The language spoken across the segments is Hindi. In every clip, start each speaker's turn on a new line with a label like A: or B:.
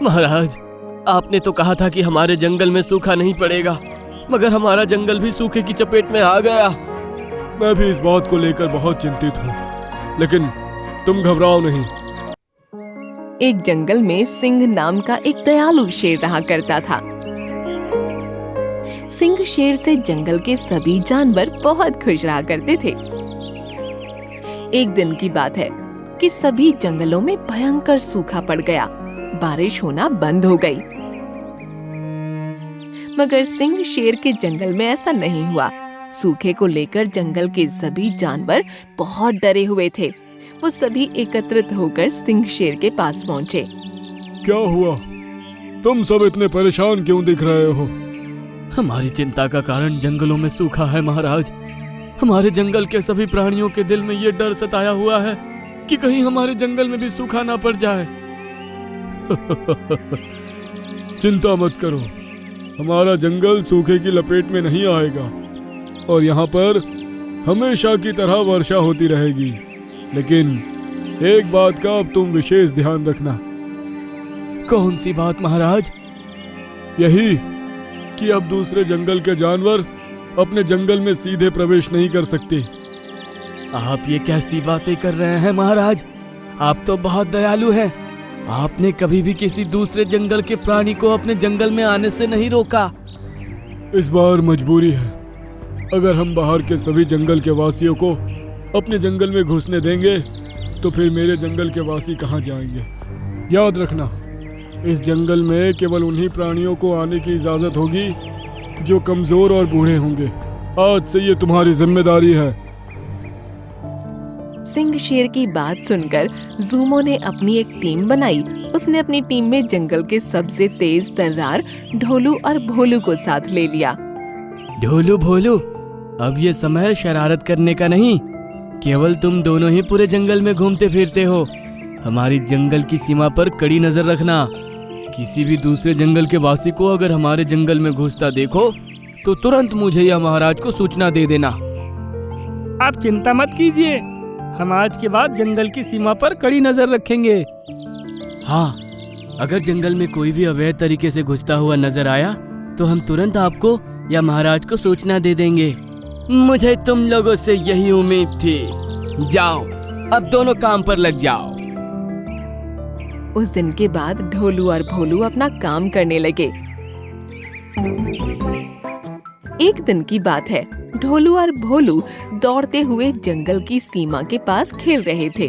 A: महाराज, आपने तो कहा था कि हमारे जंगल में सूखा नहीं पड़ेगा, मगर हमारा जंगल भी सूखे की चपेट में आ गया।
B: मैं भी इस बात को लेकर बहुत चिंतित हूँ, लेकिन तुम घबराओ नहीं।
C: एक जंगल में सिंह नाम का एक दयालु शेर रहा करता था। सिंह शेर से जंगल के सभी जानवर बहुत खुश रहा करते थे। एक दिन की बात है कि सभी जंगलों में भयंकर सूखा पड़ गया। बारिश होना बंद हो गई। मगर सिंह शेर के जंगल में ऐसा नहीं हुआ। सूखे को लेकर जंगल के सभी जानवर बहुत डरे हुए थे। वो सभी एकत्रित होकर सिंह शेर के पास पहुंचे।
B: क्या हुआ? तुम सब इतने परेशान क्यों दिख रहे हो?
A: हमारी चिंता का कारण जंगलों में सूखा है महाराज। हमारे जंगल के सभी प्राणियों के दिल में ये डर सताया हुआ है कि कहीं हमारे जंगल में भी सूखा ना पड़ जाए।
B: चिंता मत करो, हमारा जंगल सूखे की लपेट में नहीं आएगा और यहाँ पर हमेशा की तरह वर्षा होती रहेगी। लेकिन एक बात का अब तुम विशेष ध्यान रखना।
A: कौन सी बात महाराज?
B: यही कि अब दूसरे जंगल के जानवर अपने जंगल में सीधे प्रवेश नहीं कर सकते।
A: आप ये कैसी बातें कर रहे हैं महाराज? आप तो बहुत दयालु हैं। आपने कभी भी किसी दूसरे जंगल के प्राणी को अपने जंगल में आने से नहीं रोका।
B: इस बार मजबूरी है। अगर हम बाहर के सभी जंगल के वासियों को अपने जंगल में घुसने देंगे तो फिर मेरे जंगल के वासी कहाँ जाएंगे? याद रखना, इस जंगल में केवल उन्हीं प्राणियों को आने की इजाजत होगी जो कमजोर और बूढ़े होंगे। आज से ये तुम्हारी जिम्मेदारी है।
C: सिंह शेर की बात सुनकर ज़ूमो ने अपनी एक टीम बनाई। उसने अपनी टीम में जंगल के सबसे तेज तर्रार ढोलू और भोलू को साथ ले लिया।
A: ढोलू भोलू, अब ये समय शरारत करने का नहीं। केवल तुम दोनों ही पूरे जंगल में घूमते फिरते हो। हमारी जंगल की सीमा पर कड़ी नजर रखना। किसी भी दूसरे जंगल के वासी को अगर हमारे जंगल में घुसता देखो तो तुरंत मुझे या महाराज को सूचना दे देना।
D: आप चिंता मत कीजिए, हम आज के बाद जंगल की सीमा पर कड़ी नजर रखेंगे।
A: हाँ, अगर जंगल में कोई भी अवैध तरीके से घुसता हुआ नजर आया तो हम तुरंत आपको या महाराज को सूचना दे देंगे। मुझे तुम लोगों से यही उम्मीद थी। जाओ, अब दोनों काम पर लग जाओ।
C: उस दिन के बाद ढोलू और भोलू अपना काम करने लगे। एक दिन की बात है, ढोलू और भोलू दौड़ते हुए जंगल की सीमा के पास खेल रहे थे।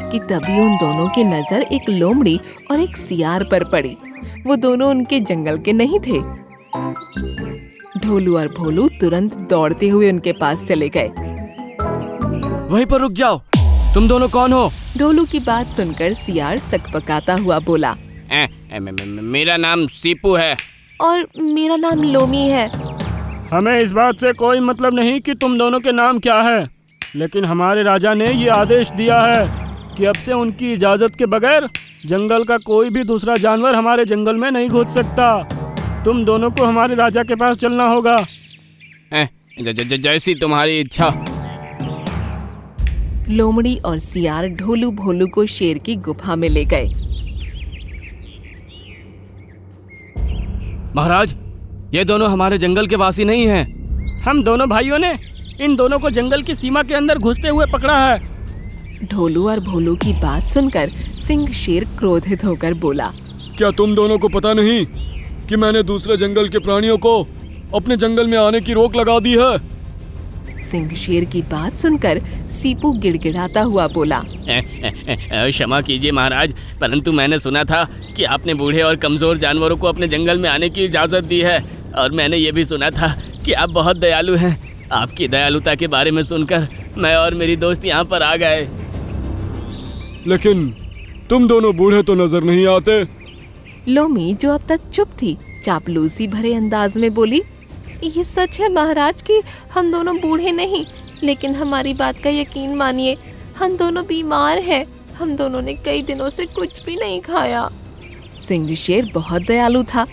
C: कि तभी उन दोनों की नजर एक लोमड़ी और एक सियार पर पड़ी। वो दोनों उनके जंगल के नहीं थे। ढोलू और भोलू तुरंत दौड़ते हुए उनके पास चले गए।
A: वहीं पर रुक जाओ, तुम दोनों कौन हो?
C: ढोलू की बात सुनकर सियार सकपकाता हुआ बोला,
A: मेरा नाम सीपू है।
C: और मेरा नाम लोमी है।
D: हमें इस बात से कोई मतलब नहीं कि तुम दोनों के नाम क्या है, लेकिन हमारे राजा ने ये आदेश दिया है कि अब से उनकी इजाजत के बगैर जंगल का कोई भी दूसरा जानवर हमारे जंगल में नहीं घुस सकता। तुम दोनों को हमारे राजा के पास चलना होगा।
A: जैसी तुम्हारी इच्छा।
C: लोमड़ी और सियार ढोलू भोलू को शेर की गुफा में ले गए।
A: महाराज, ये दोनों हमारे जंगल के वासी नहीं हैं।
D: हम दोनों भाइयों ने इन दोनों को जंगल की सीमा के अंदर घुसते हुए पकड़ा है।
C: ढोलू और भोलू की बात सुनकर सिंह शेर क्रोधित होकर बोला,
B: क्या तुम दोनों को पता नहीं कि मैंने दूसरे जंगल के प्राणियों को अपने जंगल में आने की रोक लगा दी है?
C: सिंह शेर की बात सुनकर सीपू गिड़गिड़ाता हुआ बोला,
A: क्षमा कीजिए महाराज, परंतु मैंने सुना था कि आपने बूढ़े और कमजोर जानवरों को अपने जंगल में आने की इजाजत दी है, और मैंने ये भी सुना था कि आप बहुत दयालु हैं। आपकी दयालुता के बारे में सुनकर मैं और मेरी दोस्त यहाँ पर आ गए।
B: लेकिन तुम दोनों बूढ़े तो नजर नहीं आते।
C: लोमी, जो अब तक चुप थी, चापलूसी भरे अंदाज में बोली, ये सच है महाराज कि हम दोनों बूढ़े नहीं, लेकिन हमारी बात का यकीन मानिए, हम दोनों बीमार हैं। हम दोनों ने कई दिनों से कुछ भी नहीं खाया। सिंह शेर बहुत दयालु था,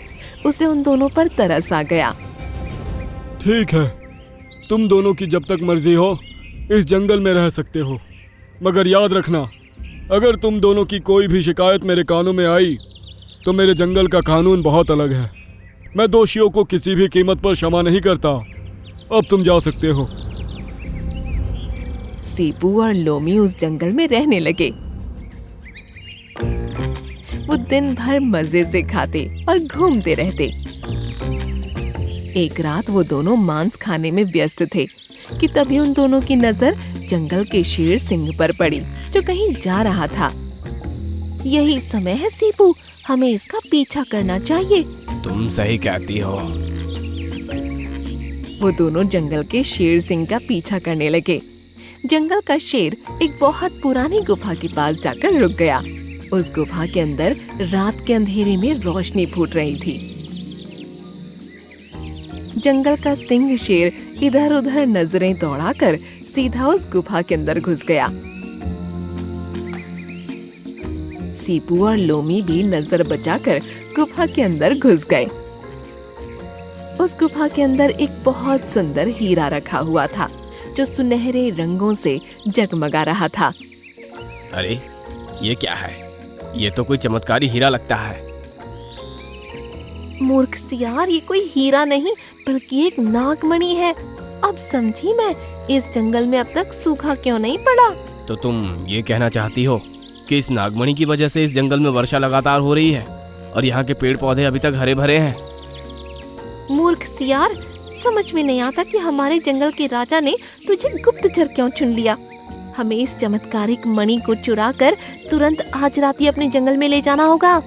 C: उसे उन दोनों पर तरस आ गया।
B: ठीक है, तुम दोनों की जब तक मर्जी हो इस जंगल में रह सकते हो, मगर याद रखना, अगर तुम दोनों की कोई भी शिकायत मेरे कानों में आई तो मेरे जंगल का कानून बहुत अलग है। मैं दोषियों को किसी भी कीमत पर क्षमा नहीं करता। अब तुम जा सकते हो।
C: सीपू और लोमी उस जंगल में रहने लगे। वो दिन भर मजे से खाते और घूमते रहते। एक रात वो दोनों मांस खाने में व्यस्त थे कि तभी उन दोनों की नजर जंगल के शेर सिंह पर पड़ी, जो कहीं जा रहा था। यही समय है सीपू, हमें इसका पीछा करना चाहिए।
A: तुम सही कहती हो।
C: वो दोनों जंगल के शेर सिंह का पीछा करने लगे। जंगल का शेर एक बहुत पुरानी गुफा के पास जाकर रुक गया। उस गुफा के अंदर रात के अंधेरे में रोशनी फूट रही थी। जंगल का सिंह शेर इधर उधर नजरें दौड़ाकर सीधा उस गुफा के अंदर घुस गया। सीपू और लोमी भी नजर बचाकर गुफा के अंदर घुस गए। उस गुफा के अंदर एक बहुत सुंदर हीरा रखा हुआ था, जो सुनहरे रंगों से जगमगा रहा था।
A: अरे ये क्या है? ये तो कोई चमत्कारी हीरा लगता है।
C: मूर्ख सियार, ये कोई हीरा नहीं बल्कि एक नागमणि है। अब समझी मैं, इस जंगल में अब तक सूखा क्यों नहीं पड़ा।
A: तो तुम ये कहना चाहती हो कि इस नागमणि की वजह से इस जंगल में वर्षा लगातार हो रही है और यहाँ के पेड़ पौधे अभी तक हरे भरे हैं?
C: मूर्ख सियार, समझ में नहीं आता कि हमारे जंगल के राजा ने तुझे गुप्तचर क्यों चुन लिया। हमें इस चमत्कारिक मणि को चुराकर तुरंत आज रात ही अपने जंगल में ले जाना होगा।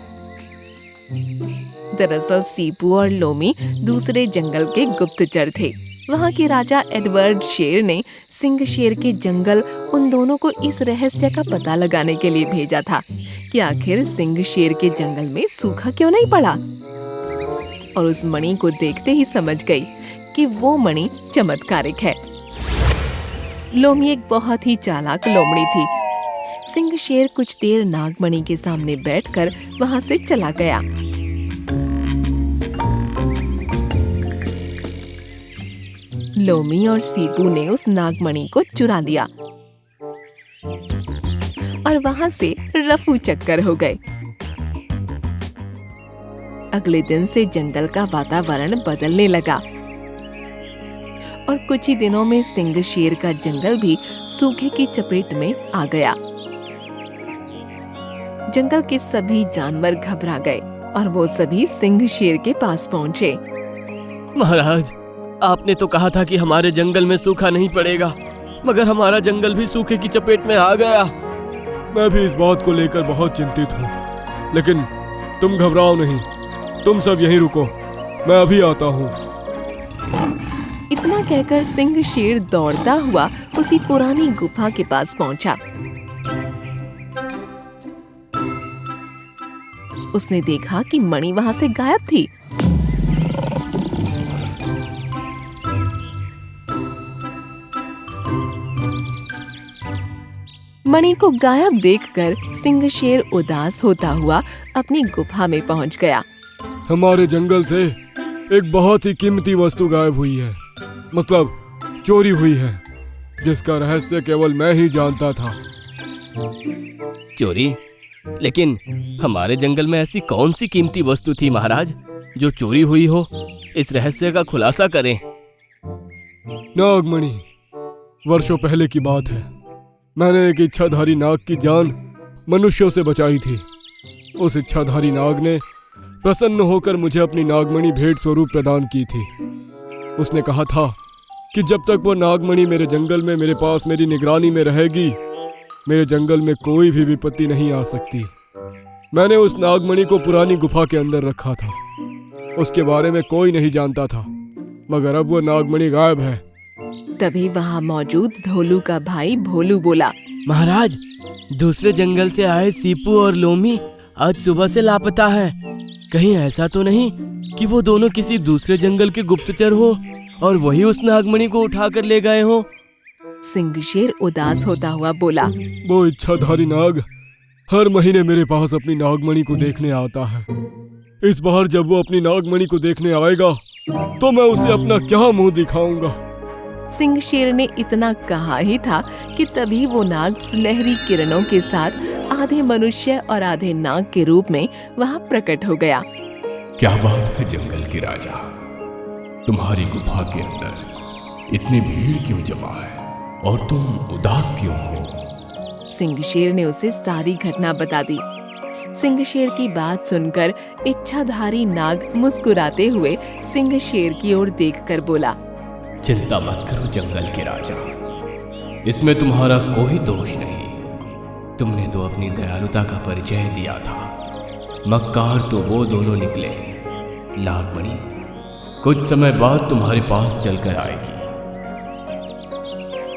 C: दरअसल सीपू और लोमी दूसरे जंगल के गुप्तचर थे। वहाँ के राजा एडवर्ड शेर ने सिंह शेर के जंगल उन दोनों को इस रहस्य का पता लगाने के लिए भेजा था कि आखिर सिंह शेर के जंगल में सूखा क्यों नहीं पड़ा। और उस मणि को देखते ही समझ गई कि वो मणि चमत्कारिक है। लोमी एक बहुत ही चालाक लोमड़ी थी। सिंह शेर कुछ देर नागमणि के सामने बैठकर वहां से चला गया। लोमी और सीपू ने उस नागमणि को चुरा लिया और वहां से रफू चक्कर हो गए। अगले दिन से जंगल का वातावरण बदलने लगा और कुछ ही दिनों में सिंह शेर का जंगल भी सूखे की चपेट में आ गया। जंगल के सभी जानवर घबरा गए और वो सभी सिंह शेर के पास पहुंचे।
A: महाराज, आपने तो कहा था कि हमारे जंगल में सूखा नहीं पड़ेगा, मगर हमारा जंगल भी सूखे की चपेट में आ गया।
B: मैं भी इस बात को लेकर बहुत चिंतित हूँ, लेकिन तुम घबराओ नहीं। तुम सब यहीं रुको, मैं अभी आता हूँ।
C: इतना कहकर सिंह शेर दौड़ता हुआ उसी पुरानी गुफा के पास पहुंचा। उसने देखा कि मणि वहां से गायब थी। मणि को गायब देखकर सिंह शेर उदास होता हुआ अपनी गुफा में पहुंच गया।
B: हमारे जंगल से एक बहुत ही कीमती वस्तु गायब हुई है, मतलब चोरी हुई है, जिसका रहस्य केवल मैं ही जानता था।
A: चोरी? लेकिन हमारे जंगल में ऐसी कौन सी कीमती वस्तु थी महाराज जो चोरी हुई हो? इस रहस्य का खुलासा करें।
B: नागमणि। वर्षों पहले की बात है, मैंने एक इच्छाधारी नाग की जान मनुष्यों से बचाई थी। उस इच्छाधारी नाग ने प्रसन्न होकर मुझे अपनी नागमणि भेंट स्वरूप प्रदान की थी। उसने कहा था कि जब तक वो नागमणि मेरे जंगल में मेरे पास मेरी निगरानी में रहेगी, मेरे जंगल में कोई भी विपत्ति नहीं आ सकती। मैंने उस नागमणि को पुरानी गुफा के अंदर रखा था। उसके बारे में कोई नहीं जानता था, मगर अब वो नागमणि गायब है।
C: तभी वहां मौजूद ढोलू का भाई भोलू बोला,
A: महाराज, दूसरे जंगल से आए सीपू और लोमी आज सुबह से लापता है। कहीं ऐसा तो नहीं कि वो दोनों किसी दूसरे जंगल के गुप्तचर हो और वही उस नागमणि को उठाकर ले गए हो?
C: सिंह शेर उदास होता हुआ बोला,
B: वो इच्छाधारी नाग हर महीने मेरे पास अपनी नागमणि को देखने आता है। इस बार जब वो अपनी नागमणि को देखने आएगा तो मैं उसे अपना क्या मुंह दिखाऊंगा।
C: सिंह शेर ने इतना कहा ही था कि तभी वो नाग सुनहरी किरणों के साथ आधे मनुष्य और आधे नाग के रूप में वहां प्रकट हो गया।
E: क्या बात है जंगल के राजा, तुम्हारी गुफा के अंदर इतनी भीड़ क्यों जमा है और तुम उदास क्यों हो?
C: सिंह शेर ने उसे सारी घटना बता दी। सिंह शेर की बात सुनकर इच्छाधारी नाग मुस्कुराते हुए सिंह शेर की ओर देखकर बोला,
E: चिंता मत करो जंगल के राजा, इसमें तुम्हारा कोई दोष नहीं। तुमने तो अपनी दयालुता का परिचय दिया था। मक्कार तो वो दोनों निकले। नागमणि कुछ समय बाद तुम्हारे पास चलकर आएगी।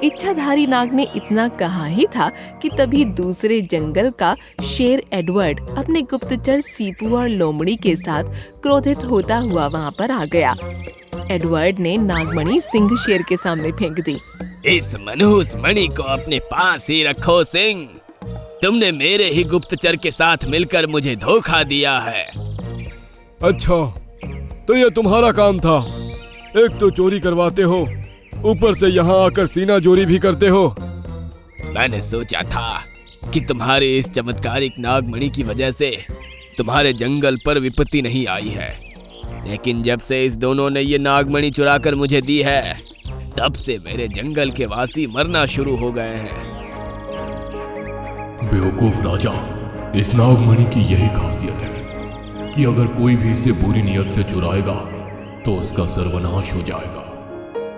C: इच्छाधारी नाग ने इतना कहा ही था कि तभी दूसरे जंगल का शेर एडवर्ड अपने गुप्तचर सीपू और लोमड़ी के साथ क्रोधित होता हुआ वहां पर आ गया। एडवर्ड ने नागमणि सिंह शेर के सामने फेंक दी।
A: इस मनहूस मणि को अपने पास ही रखो सिंह, तुमने मेरे ही गुप्तचर के साथ मिलकर मुझे धोखा दिया है।
B: अच्छा, तो ये तुम्हारा काम था। एक तो चोरी करवाते हो, ऊपर से यहाँ आकर सीना जोरी भी करते हो।
A: मैंने सोचा था कि तुम्हारे इस चमत्कारिक नागमणि की वजह से तुम्हारे जंगल पर विपत्ति नहीं आई है, लेकिन जब से इस दोनों ने ये नागमणि चुरा कर मुझे दी है, तब से मेरे जंगल के वासी मरना शुरू हो गए हैं।
E: बेवकूफ राजा, इस नागमणि की यही खासियत है कि अगर कोई भी इसे बुरी नियत से चुराएगा तो उसका सर्वनाश हो जाएगा।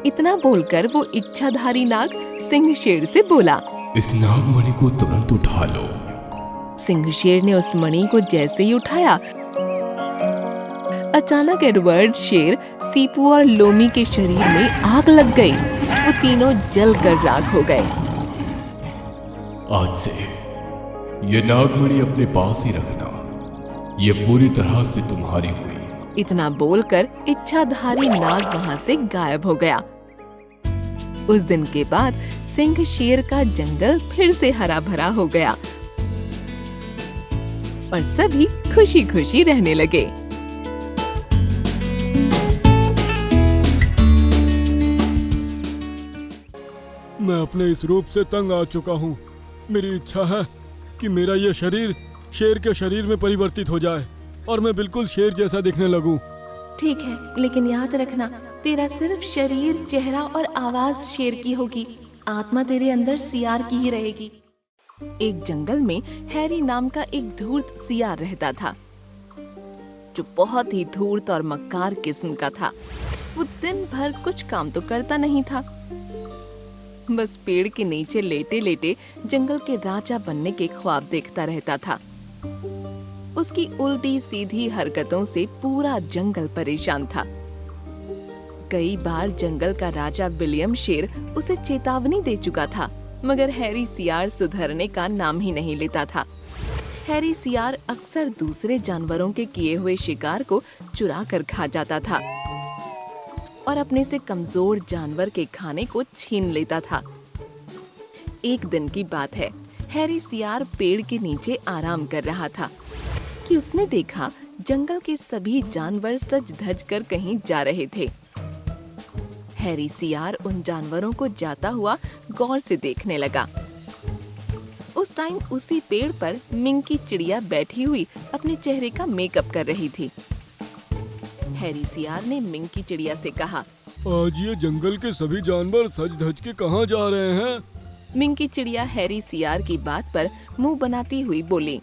C: इतना बोलकर वो इच्छाधारी नाग सिंह शेर से बोला,
E: इस नागमणि को तुरंत उठा लो।
C: सिंह शेर ने उस मणि को जैसे ही उठाया, अचानक एडवर्ड शेर, सीपू और लोमी के शरीर में आग लग गई। वो तीनों जलकर राख हो गए।
E: आज से ये नागमणि अपने पास ही रखना, ये पूरी तरह से तुम्हारी हुई।
C: इतना बोलकर इच्छाधारी नाग वहां से गायब हो गया। उस दिन के बाद सिंह शेर का जंगल फिर से हरा भरा हो गया और सभी खुशी खुशी रहने लगे।
B: मैं अपने इस रूप से तंग आ चुका हूँ। मेरी इच्छा है कि मेरा ये शरीर शेर के शरीर में परिवर्तित हो जाए और मैं बिल्कुल शेर जैसा दिखने लगूं।
C: ठीक है, लेकिन याद रखना, तेरा सिर्फ शरीर, चेहरा और आवाज शेर की होगी, आत्मा तेरे अंदर सियार की ही रहेगी। एक जंगल में हैरी नाम का एक धूर्त सियार रहता था, जो बहुत ही धूर्त और मक्कार किस्म का था। वो दिन भर कुछ काम तो करता नहीं था, बस पेड़ के नीचे लेटे लेटे जंगल के राजा बनने के ख्वाब देखता रहता था। उसकी उल्टी सीधी हरकतों से पूरा जंगल परेशान था। कई बार जंगल का राजा विलियम शेर उसे चेतावनी दे चुका था, मगर हैरी सियार सुधरने का नाम ही नहीं लेता था। हैरी सियार अक्सर दूसरे जानवरों के किए हुए शिकार को चुरा कर खा जाता था और अपने से कमजोर जानवर के खाने को छीन लेता था। एक दिन की बात है, हैरी सियार पेड़ के नीचे आराम कर रहा था कि उसने देखा जंगल के सभी जानवर सज धज कर कहीं जा रहे थे। हैरी सियार उन जानवरों को जाता हुआ गौर से देखने लगा। उस टाइम उसी पेड़ पर मिंकी चिड़िया बैठी हुई अपने चेहरे का मेकअप कर रही थी। हैरी सियार ने मिंकी चिड़िया से कहा,
B: आज ये जंगल के सभी जानवर सज धज के कहाँ जा रहे हैं?
C: मिंकी चिड़िया हैरी सियार की बात पर मुंह बनाती हुई बोली,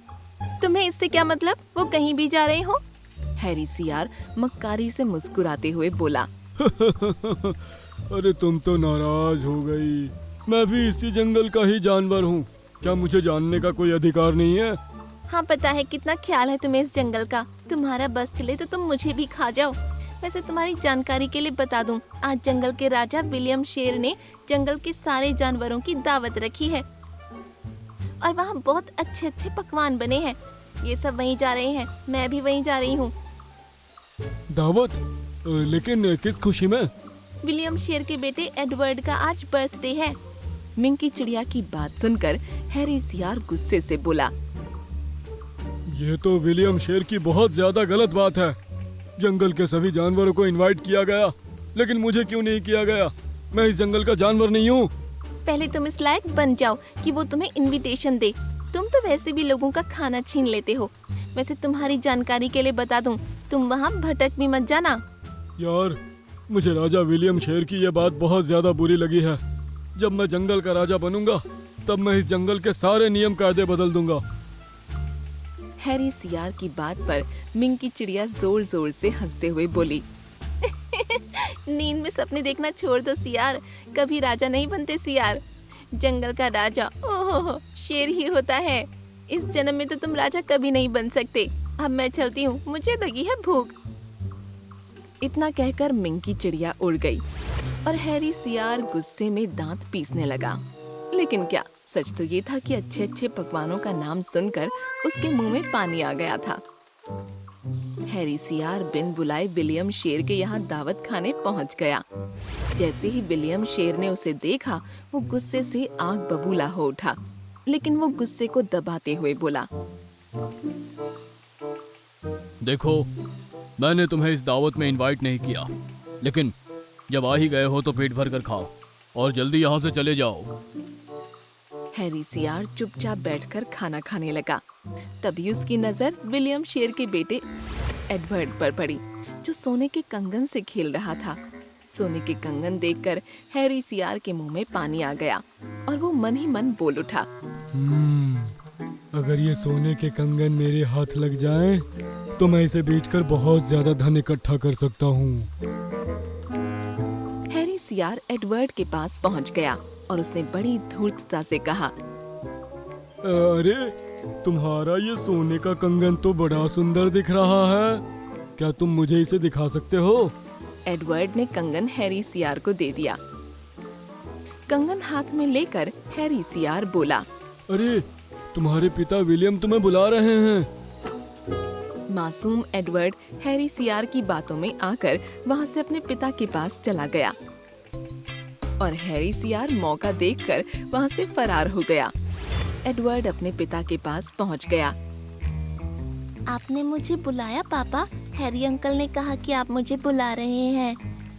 C: तुम्हें इससे क्या मतलब? वो कहीं भी जा रहे हो? हैरी सियार मक्कारी से मुस्कुराते हुए बोला,
B: अरे तुम तो नाराज हो गई। मैं भी इसी जंगल का ही जानवर हूँ। क्या मुझे जानने का कोई अधिकार नहीं है?
C: हाँ, पता है कितना ख्याल है तुम्हें इस जंगल का। तुम्हारा बस चले तो तुम मुझे भी खा जाओ। वैसे तुम्हारी जानकारी के लिए बता दूं, आज जंगल के राजा विलियम शेर ने जंगल के सारे जानवरों की दावत रखी है और वहाँ बहुत अच्छे अच्छे पकवान बने हैं। ये सब वहीं जा रहे हैं, मैं भी वहीं जा रही हूँ।
B: दावत? लेकिन किस खुशी में?
C: विलियम शेर के बेटे एडवर्ड का आज बर्थडे है। मिंकी चिड़िया की बात सुनकर हैरी सियार गुस्से से बोला,
B: ये तो विलियम शेर की बहुत ज्यादा गलत बात है। जंगल के सभी जानवरों को इनवाइट किया गया, लेकिन मुझे क्यों नहीं किया गया? मैं इस जंगल का जानवर नहीं हूँ।
C: पहले तुम इस लायक बन जाओ कि वो तुम्हें इनविटेशन दे। तुम तो वैसे भी लोगों का खाना छीन लेते हो। वैसे तुम्हारी जानकारी के लिए बता दूं, तुम वहाँ भटक भी मत जाना।
B: यार, मुझे राजा विलियम शेर की ये बात बहुत ज्यादा बुरी लगी है। जब मैं जंगल का राजा बनूंगा तब मैं इस जंगल के सारे नियम कायदे बदल दूंगा।
C: हैरी सियार की बात पर मिंग की चिड़िया जोर जोर से हंसते हुए बोली, नींद में सपने देखना छोड़ दो सियार, कभी राजा नहीं बनते सियार। जंगल का राजा ओहो शेर ही होता है। इस जन्म में तो तुम राजा कभी नहीं बन सकते। अब मैं चलती हूँ, मुझे लगी है भूख। इतना कहकर मिंग की चिड़िया उड़ गई और हैरी सियार गुस्से में दांत पीसने लगा। लेकिन क्या, सच तो ये था कि अच्छे अच्छे पकवानों का नाम सुनकर उसके मुंह में पानी आ गया था। हैरी सियार बिन बुलाए विलियम शेर के यहाँ दावत खाने पहुँच गया। जैसे ही विलियम शेर ने उसे देखा, वो गुस्से से आग बबूला हो उठा, लेकिन वो गुस्से को दबाते हुए बोला,
E: देखो, मैंने तुम्हें इस दावत में इनवाइट नहीं किया, लेकिन जब आ ही गए हो तो पेट भर कर खाओ और जल्दी यहाँ से चले जाओ।
C: हैरी सियार चुपचाप बैठकर खाना खाने लगा। तभी उसकी नजर विलियम शेर के बेटे एडवर्ड पर पड़ी, जो सोने के कंगन से खेल रहा था। सोने के कंगन देखकर हैरी सियार के मुंह में पानी आ गया और वो मन ही मन बोल उठा,
B: अगर ये सोने के कंगन मेरे हाथ लग जाएं, तो मैं इसे बेचकर बहुत ज्यादा धन इकट्ठा कर सकता हूँ।
C: हैरी सियार एडवर्ड के पास पहुँच गया और उसने बड़ी धूर्तता से कहा,
B: अरे, तुम्हारा ये सोने का कंगन तो बड़ा सुंदर दिख रहा है, क्या तुम मुझे इसे दिखा सकते हो?
C: एडवर्ड ने कंगन हैरी सियार को दे दिया। कंगन हाथ में लेकर हैरी सियार बोला,
B: अरे, तुम्हारे पिता विलियम तुम्हें बुला रहे हैं।
C: मासूम एडवर्ड हैरी सियार की बातों में आकर वहाँ से अपने पिता के पास चला गया और हैरी सियार मौका देखकर वहाँ से फरार हो गया। एडवर्ड अपने पिता के पास पहुँच गया।
F: आपने मुझे बुलाया पापा? हैरी अंकल ने कहा कि आप मुझे बुला रहे हैं।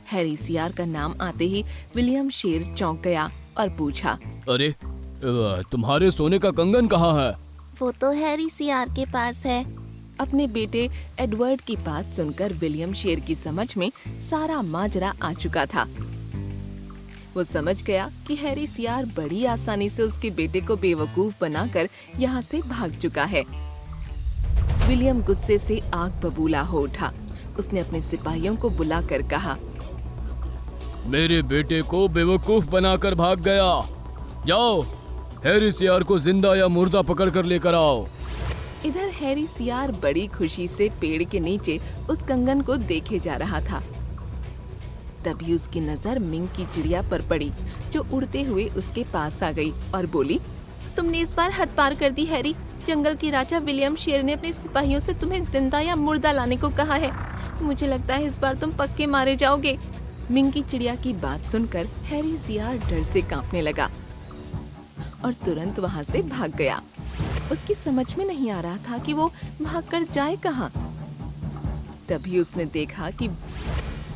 C: हैरी सियार का नाम आते ही विलियम शेर चौंक गया और पूछा,
E: अरे, तुम्हारे सोने का कंगन कहाँ है?
F: वो तो हैरी सियार के पास है।
C: अपने बेटे एडवर्ड की बात सुनकर विलियम शेर की समझ में सारा माजरा आ चुका था। वो समझ गया कि हैरी सियार बड़ी आसानी से उसके बेटे को बेवकूफ बनाकर यहाँ से भाग चुका है। विलियम गुस्से से आग बबूला हो उठा। उसने अपने सिपाहियों को बुलाकर कहा,
E: मेरे बेटे को बेवकूफ बनाकर भाग गया। जाओ, हैरी सियार को जिंदा या मुर्दा पकड़ कर लेकर आओ।
C: इधर हैरी सियार बड़ी खुशी से पेड़ के नीचे उस कंगन को देखे जा रहा था। तभी उसकी नजर मिंग की चिड़िया पर पड़ी, जो उड़ते हुए उसके पास आ गई और बोली, तुमने इस बार हद पार कर दी हैरी। जंगल के राजा विलियम शेर ने अपने सिपाहियों से तुम्हें जिंदा या मुर्दा लाने को कहा है। मुझे लगता है इस बार तुम पक्के मारे जाओगे। मिंग की चिड़िया की बात सुनकर हैरी सियार डर से कांपने लगा और तुरंत वहाँ से भाग गया। उसकी समझ में नहीं आ रहा था कि वो भागकर जाए कहाँ। तभी उसने देखा कि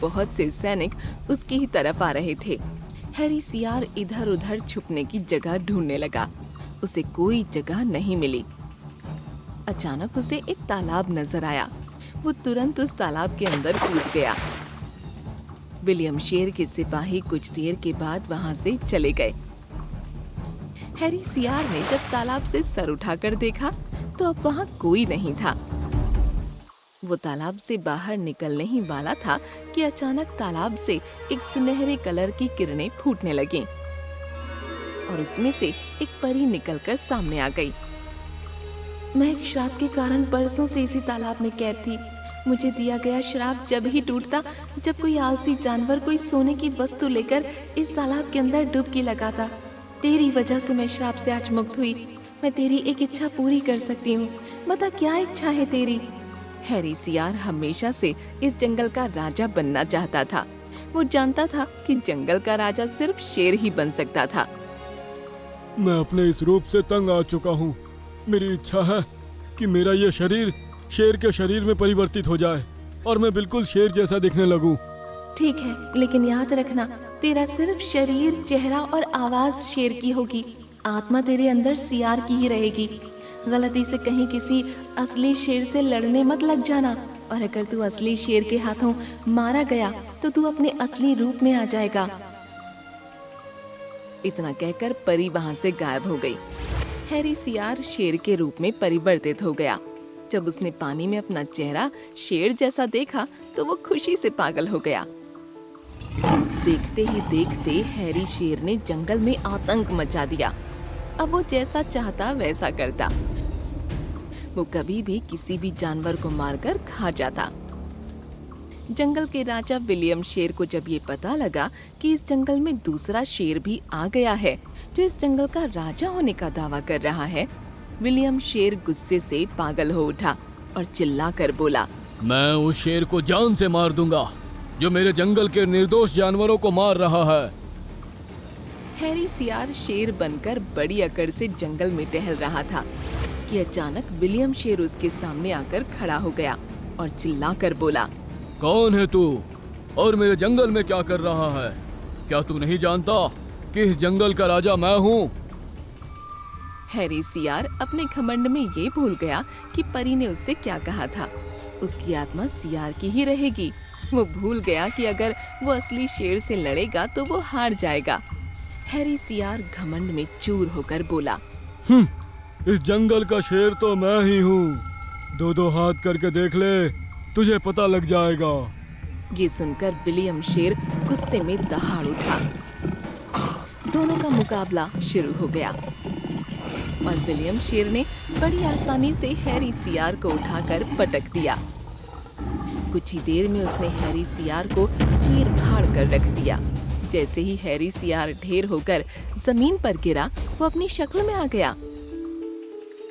C: बहुत से सैनिक उसकी ही तरफ आ रहे थे। हैरी सियार इधर उधर छुपने की जगह ढूंढने लगा। उसे कोई जगह नहीं मिली। अचानक उसे एक तालाब नजर आया। वो तुरंत उस तालाब के अंदर कूद गया। विलियम शेर के सिपाही कुछ देर के बाद वहां से चले गए। हैरी सियार ने जब तालाब से सर उठाकर देखा तो अब वहां कोई नहीं था। वो तालाब से बाहर निकलने ही वाला था कि अचानक तालाब से एक सुनहरे कलर की किरणें फूटने लगीं और उसमें से एक परी निकलकर सामने आ गई। मैं एक श्राप के कारण बरसों से इसी तालाब में कैद थी। मुझे दिया गया श्राप जब ही टूटता जब कोई आलसी जानवर कोई सोने की वस्तु लेकर इस तालाब के अंदर डुबकी लगाता। तेरी वजह से मैं श्राप से आज मुक्त हुई। मैं तेरी एक इच्छा पूरी कर सकती हूँ। बता क्या इच्छा है तेरी? हैरी सियार हमेशा से इस जंगल का राजा बनना चाहता था। वो जानता था कि जंगल का राजा सिर्फ शेर ही बन सकता था।
B: मैं अपने इस रूप से तंग आ चुका हूँ। मेरी इच्छा है कि मेरा ये शरीर शेर के शरीर में परिवर्तित हो जाए और मैं बिल्कुल शेर जैसा दिखने लगूं।
C: ठीक है, लेकिन याद रखना, तेरा सिर्फ शरीर, चेहरा और आवाज शेर की होगी। आत्मा तेरे अंदर सियार की ही रहेगी। गलती से कहीं किसी असली शेर से लड़ने मत लग जाना, और अगर तू असली शेर के हाथों मारा गया तो तू अपने असली रूप में आ जाएगा। इतना कहकर परी वहां से गायब हो गई। हैरी सियार शेर के रूप में परिवर्तित हो गया। जब उसने पानी में अपना चेहरा शेर जैसा देखा तो वो खुशी से पागल हो गया। देखते ही देखते हैरी शेर ने जंगल में आतंक मचा दिया। अब वो जैसा चाहता वैसा करता। वो कभी भी किसी भी जानवर को मारकर खा जाता। जंगल के राजा विलियम शेर को जब ये पता लगा कि इस जंगल में दूसरा शेर भी आ गया है जो इस जंगल का राजा होने का दावा कर रहा है, विलियम शेर गुस्से से पागल हो उठा और चिल्लाकर बोला,
A: मैं उस शेर को जान से मार दूंगा जो मेरे जंगल के निर्दोष जानवरों को मार रहा है।
C: हैरी सियार शेर बनकर बड़ी अकड़ से जंगल में टहल रहा था कि अचानक विलियम शेर उसके सामने आकर खड़ा हो गया और चिल्लाकर बोला,
A: कौन है तू और मेरे जंगल में क्या कर रहा है? क्या तू नहीं जानता कि इस जंगल का राजा मैं हूँ?
C: हैरी सियार अपने घमंड में ये भूल गया कि परी ने उससे क्या कहा था। उसकी आत्मा सियार की ही रहेगी। वो भूल गया कि अगर वो असली शेर से लड़ेगा तो वो हार जाएगा। हैरी सियार घमंड में चूर होकर बोला,
B: इस जंगल का शेर तो मैं ही हूँ। दो हाथ करके देख ले, तुझे पता लग जाएगा।
C: ये सुनकर विलियम शेर गुस्से में दहाड़ उठा। दोनों का मुकाबला शुरू हो गया और विलियम शेर ने बड़ी आसानी से हैरी सियार को उठाकर पटक दिया। कुछ ही देर में उसने हैरी सियार को चीर फाड़ कर रख दिया। जैसे ही हैरी सियार ढेर होकर जमीन पर गिरा, वो अपनी शक्ल में आ गया।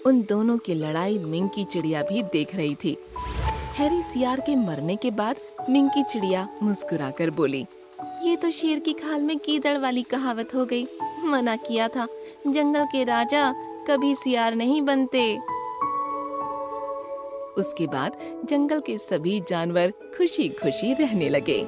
C: उन दोनों की लड़ाई मिंकी चिड़िया भी देख रही थी। हैरी सियार के मरने के बाद मिंकी चिड़िया मुस्कुराकर बोली, ये तो शेर की खाल में कीदड़ वाली कहावत हो गई। मना किया था, जंगल के राजा कभी सियार नहीं बनते। उसके बाद जंगल के सभी जानवर खुशी खुशी रहने लगे।